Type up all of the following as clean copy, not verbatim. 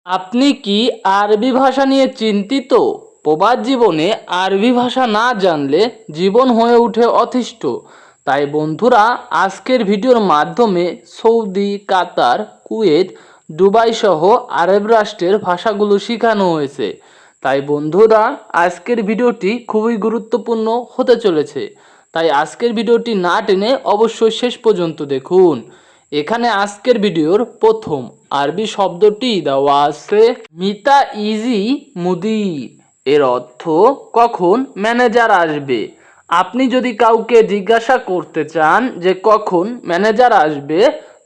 আপনি কি আরবি ভাষা নিয়ে চিন্তিত? প্রবাস জীবনে আরবি ভাষা না জানলে জীবন হয়ে ওঠে অতিষ্ঠ। তাই বন্ধুরা, আজকের ভিডিওর মাধ্যমে সৌদি, কাতার, কুয়েত, দুবাই সহ আরব রাষ্ট্রের ভাষাগুলো শেখানো হয়েছে। তাই বন্ধুরা, আজকের ভিডিওটি খুবই গুরুত্বপূর্ণ হতে চলেছে। তাই আজকের ভিডিওটি না টেনে অবশ্যই শেষ পর্যন্ত দেখুন। এখানে আজকের ভিডিওর প্রথম আরবি শব্দটি দেওয়া আছে মিতা ইজি মুদির। এর অর্থ কখন ম্যানেজার আসবে। আপনি যদি কাউকে জিজ্ঞাসা করতে চান যে কখন ম্যানেজার আসবে,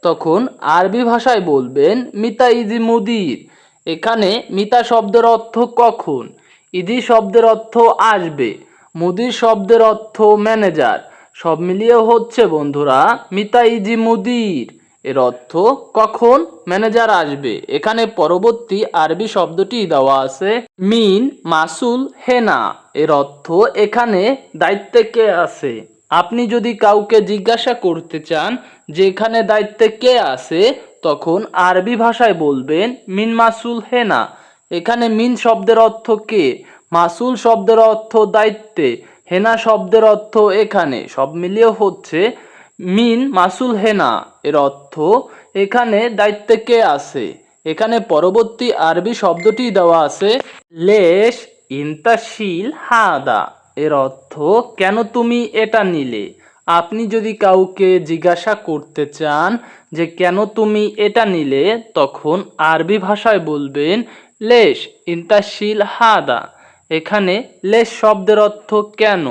তখন আরবি ভাষায় বলবেন মিতা ইজি মুদির। এখানে মিতা শব্দের অর্থ কখন, ইজি শব্দের অর্থ আসবে, মুদির শব্দের অর্থ ম্যানেজার। সব মিলিয়ে হচ্ছে বন্ধুরা মিতা ইজি মুদির। এর অর্থ কখন ম্যানেজার আসবে। এখানে পরবর্তী আরবি শব্দটি দেওয়া আছে মিন মাসুল হেনা। এর অর্থ এখানে দায়িত্বে কে আছে। আপনি যদি কাউকে জিজ্ঞাসা করতে চান যে এখানে দায়িত্বে কে আছে, তখন আরবি ভাষায় বলবেন মিন মাসুল হেনা। এখানে মিন শব্দের অর্থ কে, মাসুল শব্দের অর্থ দায়িত্বে, হেনা শব্দের অর্থ এখানে। সব মিলিয়ে হচ্ছে মিন মাসুল হেনা। এর অর্থ এখানে দায়িত্বে কে আছে। এখানে পরবর্তী আরবি শব্দটি দেওয়া আছে লেশ ইন্তাশিল হাদা। এর অর্থ কেন তুমি এটা নিলে। আপনি যদি কাউকে জিজ্ঞাসা করতে চান যে কেন তুমি এটা নিলে, তখন আরবি ভাষায় বলবেন লেশ ইন্তাশিল হাদা। এখানে লেশ শব্দের অর্থ কেন,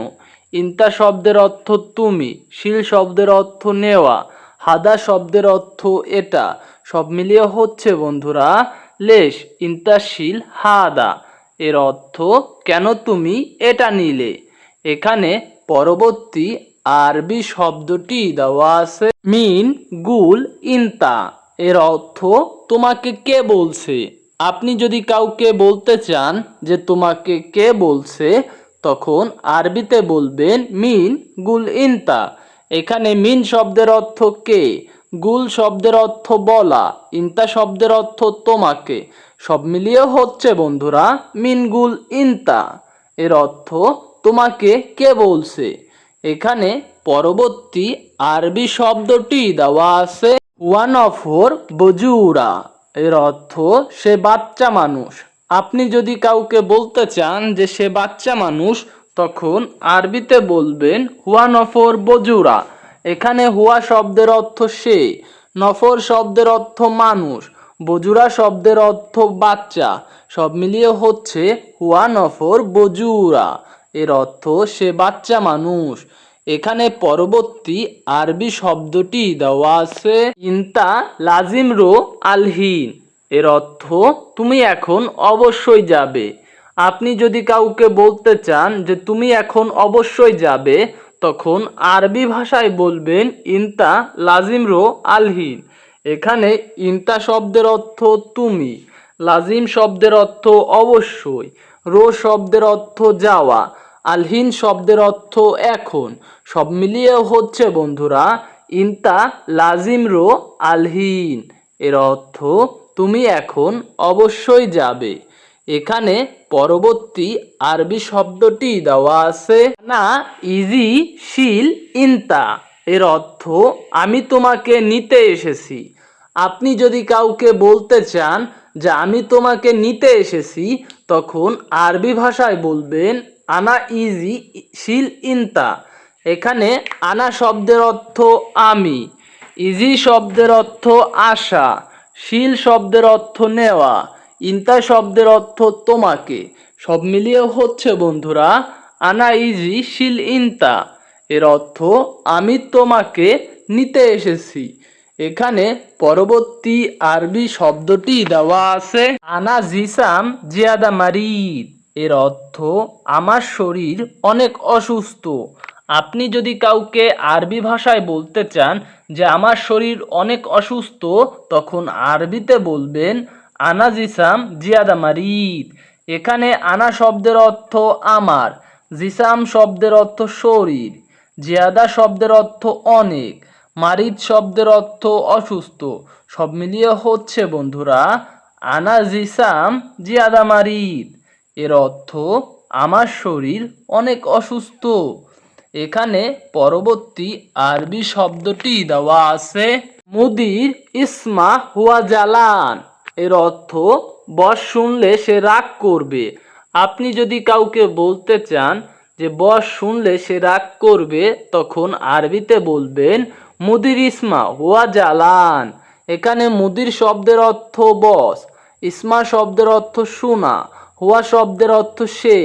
ইন্তা শব্দের অর্থ তুমি, শিল শব্দের অর্থ নেওয়া, হাদা শব্দের অর্থ এটা। সব মিলিয়ে হচ্ছে বন্ধুরা লেশ ইন্তাশিল হাদা। এর অর্থ কেন তুমি এটা নিলে। এখানে পরবর্তী আরবি শব্দটি দেওয়া আছে মিন গুল ইন্তা। এর অর্থ তোমাকে কে বলছে। আপনি যদি কাউকে বলতে চান যে তোমাকে কে বলছে, তখন আরবিতে বলবেন মিন গুল ইন্তা। এখানে মিন শব্দের অর্থ কে, গুল শব্দের অর্থ বলা, ইন্তা শব্দের অর্থ তোমাকে। সব মিলিয়ে হচ্ছে বন্ধুরা মিন গুল ইন্তা। এর অর্থ তোমাকে কে বলছে। এখানে পরবর্তী আরবি শব্দটি দেওয়া আছে ওয়ান অফ ওর বজুরা। এর অর্থ সে বাচ্চা মানুষ। আপনি যদি কাউকে বলতে চান যে সে বাচ্চা মানুষ, তখন আরবিতে বলবেন হুয়া নফর বজুরা। এখানে হুয়া শব্দের অর্থ সে, নফর শব্দের অর্থ মানুষ, বজুরা শব্দের অর্থ বাচ্চা। সব মিলিয়ে হচ্ছে হুয়া নফর বজুরা। এর অর্থ সে বাচ্চা মানুষ। এখানে পরবর্তী আরবি শব্দটি দেওয়া আছে ইন্তা লাজিম রো আলহিন। এর অর্থ তুমি এখন অবশ্যই যাবে। আপনি যদি কাউকে বলতে চান যে তুমি এখন অবশ্যই যাবে, তখন আরবি ভাষায় বলবেন ইন্তা লাজিম রো আলহিন। এখানে ইন্তা শব্দের অর্থ তুমি, লাজিম শব্দের অর্থ অবশ্যই, রো শব্দের অর্থ যাওয়া, আলহিন শব্দের অর্থ এখন। সব মিলিয়ে হচ্ছে বন্ধুরা ইন্তা লাজিম রো আলহিন। এর অর্থ তুমি এখন অবশ্যই যাবে। এখানে পরবর্তী আরবি শব্দটি দেওয়া আছে না ইজি শিল ইন্তা। এর অর্থ আমি তোমাকে নিতে এসেছি। আপনি যদি কাউকে বলতে চান যে আমি তোমাকে নিতে এসেছি, তখন আরবি ভাষায় বলবেন আনা ইজি শিল ইন্তা। এখানে আনা শব্দের অর্থ আমি, ইজি শব্দের অর্থ আসা, শিল শব্দের অর্থ নেওয়া, ইন্তা শব্দের অর্থ তোমাকে। সব মিলিয়ে হচ্ছে বন্ধুরা আনা ইজি শিল ইন্তা। এর অর্থ আমি তোমাকে নিতে এসেছি। এখানে পরবর্তী আরবি শব্দটি দেওয়া আছে আনা জিসাম জিয়াদা মারিদ। এর অর্থ আমার শরীর অনেক অসুস্থ। আপনি যদি কাউকে আরবি ভাষায় বলতে চান যে আমার শরীর অনেক অসুস্থ, তখন আরবিতে বলবেন আনা জিসাম জিয়াদা মারিদ। এখানে আনা শব্দের অর্থ আমার, জিসাম শব্দের অর্থ শরীর, জিয়াদা শব্দের অর্থ অনেক, মারিদ শব্দের অর্থ অসুস্থ। সব মিলিয়ে হচ্ছে বন্ধুরা আনা জিসাম জিয়াদা মারিদ, এর অর্থ আমার শরীর অনেক অসুস্থ। এখানে পরবর্তী আরবি শব্দটি দেওয়া আছে মুদির ইসমা হুয়া জালান, এর অর্থ বস শুনলে সে রাগ করবে। আপনি যদি কাউকে বলতে চান যে বস শুনলে সে রাগ করবে, তখন আরবিতে বলবেন মুদির ইসমা হুয়া জালান। এখানে মুদির শব্দের অর্থ বস, ইসমা শব্দের অর্থ শোনা, হুয়া শব্দের অর্থ সে,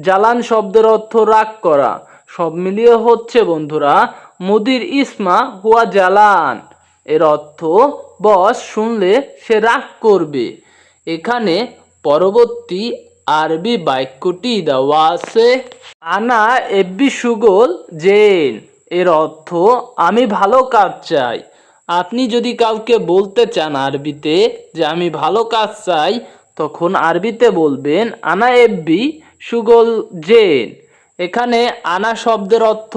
জালান শব্দের অর্থ রাগ করা। সব মিলিয়ে হচ্ছে বন্ধুরা মুদির ইসমা হুয়া জালান, এর অর্থ বস শুনলে সে রাগ করবে। এখানে পরবর্তী আরবি বাক্যটি দেওয়া আছে আনা এব্বি সুগল জেন, এর অর্থ আমি ভালো কাজ চাই। আপনি যদি কাউকে বলতে চান আরবিতে যে আমি ভালো কাজ চাই, তখন আরবিতে বলবেন আনা এব্বি সুগল জেন। এখানে আনা শব্দের অর্থ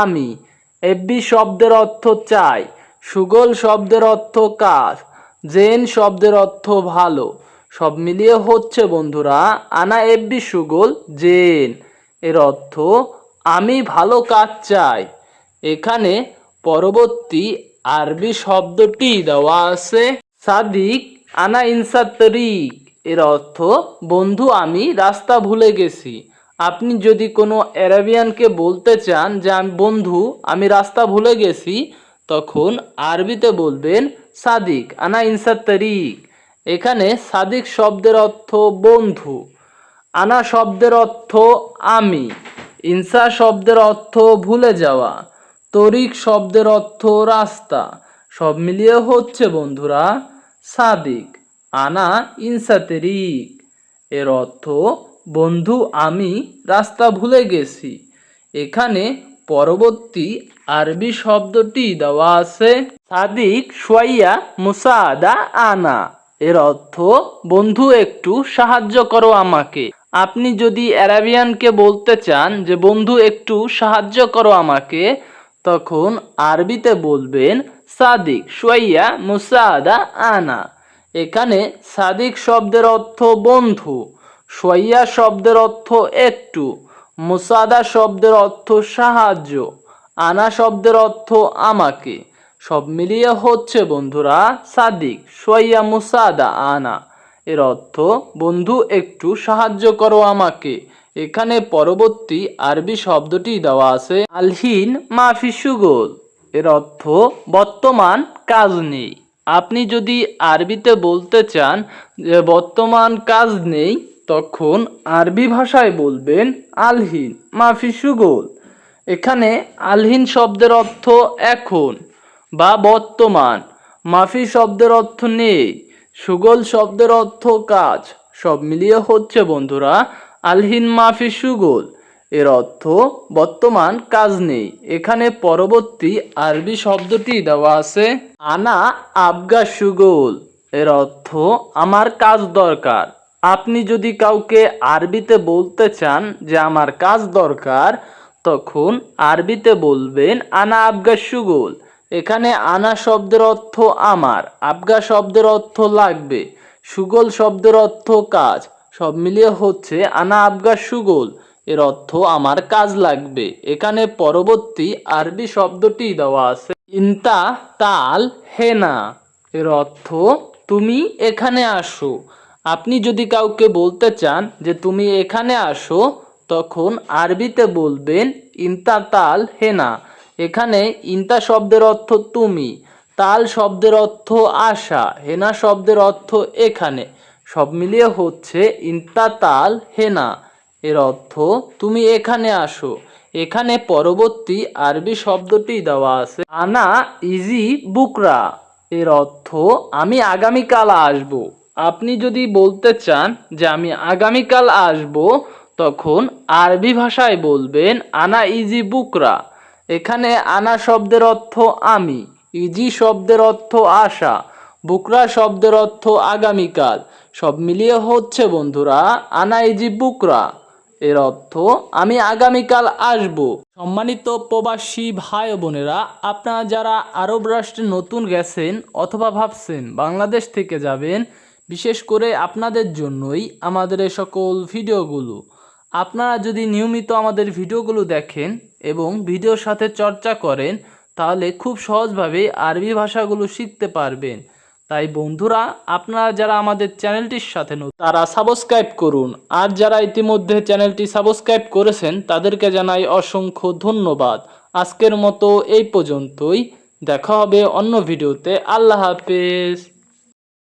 আমি, এব্বি শব্দের অর্থ চাই, সুগল শব্দের অর্থ কাজ, জেন শব্দের অর্থ ভালো। সব মিলিয়ে হচ্ছে বন্ধুরা আনা এব্বি সুগল জেন, এর অর্থ আমি ভালো কাজ চাই। এখানে পরবর্তী আরবি শব্দটি দেওয়া আছে সাদিক আনা ইনসা তরিক, এর অর্থ বন্ধু আমি রাস্তা ভুলে গেছি। আপনি যদি কোনো আরাবিয়ানকে বলতে চান যে আমি বন্ধু আমি রাস্তা ভুলে গেছি, তখন আরবিতে বলবেন সাদিক আনা ইনসা তরিক। এখানে সাদিক শব্দের অর্থ বন্ধু, আনা শব্দের অর্থ আমি, ইনসা শব্দের অর্থ ভুলে যাওয়া, তরিক শব্দের অর্থ রাস্তা। সব মিলিয়ে হচ্ছে বন্ধুরা সাদিক আনা ইনসা তরিক, এর অর্থ বন্ধু আমি রাস্তা ভুলে গেছি। এখানে পরবর্তী আরবি শব্দটি দেওয়া আছে সাদিক শোয়াইয়া মুসাদা আনা, এর অর্থ বন্ধু একটু সাহায্য করো আমাকে। আপনি যদি আরাবিয়ানকে বলতে চান যে বন্ধু একটু সাহায্য করো আমাকে, তখন আরবিতে বলবেন সাদিক শোয়াইয়া মুসাদা আনা। এখানে সাদিক শব্দের অর্থ বন্ধু, শোয়াইয়া শব্দের অর্থ একটু, মুসাদা শব্দের অর্থ সাহায্য, আনা শব্দের অর্থ আমাকে। সব মিলিয়ে হচ্ছে বন্ধুরা সাদিক শোয়াইয়া মুসাদা আনা, এর অর্থ বন্ধু একটু সাহায্য করো আমাকে। এখানে পরবর্তী আরবি শব্দটি দেওয়া আছে আলহিন মাফি সুগল, এর অর্থ বর্তমান কাজ নেই। আপনি যদি আরবিতে বলতে চান যে বর্তমান কাজ নেই, তখন আরবি ভাষায় বলবেন আলহিন মাফি সুগল। এখানে আলহিন শব্দের অর্থ এখন বা বর্তমান, মাফি শব্দের অর্থ নেই, সুগল শব্দের অর্থ কাজ। সব মিলিয়ে হচ্ছে বন্ধুরা আলহিন মাফি সুগল, এর অর্থ বর্তমান কাজ নেই। এখানে পরবর্তী আরবি শব্দটি দেওয়া আছে আনা আবগা সুগল, এর অর্থ আমার কাজ দরকার। আপনি যদি কাউকে আরবিতে বলতে চান যে আমার কাজ দরকার, তখন আরবিতে বলবেন আনা আবগা সুগল। এখানে আনা শব্দের অর্থ আমার, আবগা শব্দের অর্থ লাগবে, সুগল শব্দের অর্থ কাজ। সব মিলিয়ে হচ্ছে আনা আবগা সুগল, এর অর্থ আমার কাজ লাগবে। এখানে পরবর্তী আরবি শব্দটি দেওয়া আছে ইনতা তাল হেনা, এর অর্থ তুমি এখানে আসো। আপনি যদি কাউকে বলতে চান যে তুমি এখানে আসো, তখন আরবিতে বলবেন ইনতা তাল হেনা। এখানে ইনতা শব্দের অর্থ তুমি, তাল শব্দের অর্থ আসা, হেনা শব্দের অর্থ এখানে। সব মিলিয়ে হচ্ছে ইনতা তাল হেনা, এর অর্থ তুমি এখানে আসো। এখানে পরবর্তী আরবি শব্দটি দেওয়া আছে আনা ইজি বুকরা, এর অর্থ আমি আগামীকাল আসব। আপনি যদি বলতে চান যে আমি আগামীকাল আসব, তখন আরবি ভাষায় বলবেন আনা ইজি বুকরা। এখানে আনা শব্দের অর্থ আমি, ইজি শব্দের অর্থ আসা, বুকরা শব্দের অর্থ আগামীকাল। সব মিলিয়ে হচ্ছে বন্ধুরা আনা ইজি বুকরা, এর অর্থ আমি আগামীকাল আসব। সম্মানিত প্রবাসী ভাই ও বোনেরা, আপনারা যারা আরব রাষ্ট্রে নতুন গেছেন অথবা ভাবছেন বাংলাদেশ থেকে যাবেন, বিশেষ করে আপনাদের জন্যই আমাদের এই সকল ভিডিওগুলো। আপনারা যদি নিয়মিত আমাদের ভিডিওগুলো দেখেন এবং ভিডিওর সাথে চর্চা করেন তাহলে খুব সহজভাবে আরবি ভাষাগুলো শিখতে পারবেন। তাই বন্ধুরা, আপনারা যারা আমাদের চ্যানেলটির সাথে নতুন তারা সাবস্ক্রাইব করুন, আর যারা ইতিমধ্যে চ্যানেলটি সাবস্ক্রাইব করেছেন তাদেরকে জানাই অসংখ্য ধন্যবাদ। আজকের মতো এই পর্যন্তই, দেখা হবে অন্য ভিডিওতে। আল্লাহ হাফেজ।